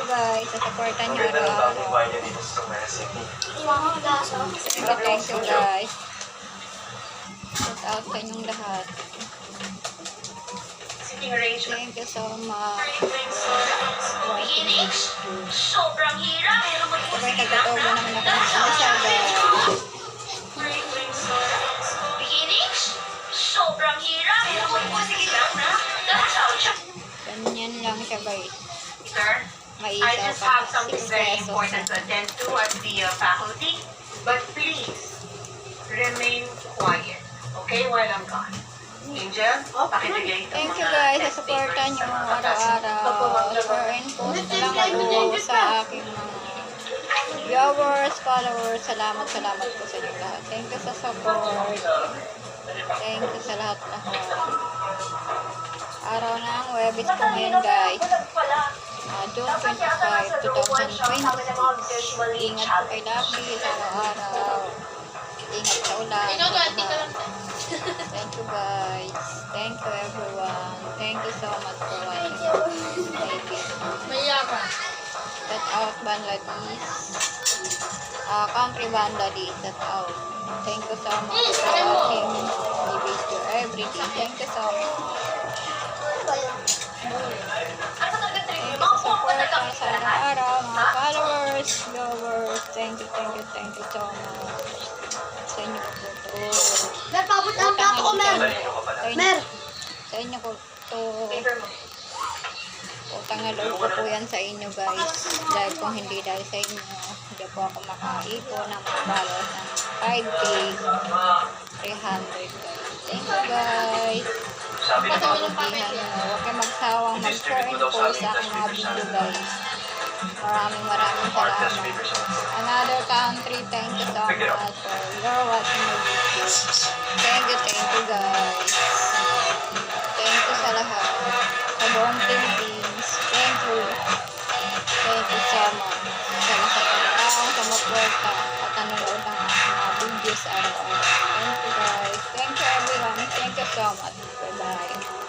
guys sa supportan nyo araw-araw. Thank you guys. Shout out sa inyong lahat. Thank you so much. Sobrang hirap. Sabay nagkatobo naman ako ng isa guys. Sobrang hirap. Sige lang na. Ganyan lang siya guys. Sir, I Maisaw just pa. have something 6 very pesos important to na. attend to as the faculty. But please, remain quiet. Okay, while I'm gone. Angel, pakibigay Thank you guys sa supportan nyo araw-araw. Share and post na lang ako sa aking mga viewers, followers. Salamat po sa inyo lahat. Thank you sa support. Thank you sa lahat-lahat. Araw ng Huwebes po ngayon guys. June 25, 2026. Ingat po kay Lucky sa araw-araw. Ingat sa ulan. Thank you guys. Thank you everyone. Thank you so much for watching my video. Shout out Bangladesh. Country Bangladesh. Shout out. Thank you so much for watching my video every day. Thank you so much. Thank you sa support sa araw-araw, mga followers, viewers. Thank you so much. Sa inyo po to. Mer, pabot ang plato ko, Mer. Mer. Sa inyo ko to. Utang na loob ko po yan sa inyo guys. Dahil kung hindi dahil sa inyo, hindi po ako makaipon ng mga followers ng 5K, 300 guys. Thank you guys. Pagkabugihan nyo. Huwag kayo magsawang mag-share and post sa aking mga video guys. Maraming salamat. Another country, thank you so much for your watching my video. Thank you guys. Thank you sa lahat. Sa buong Philippines. Thank you so much. Sa lahat ng taong sumuporta at nanonood ng aking mga videos araw-araw. Thank you guys. Thank you everyone. Thank you so much. Bye-bye.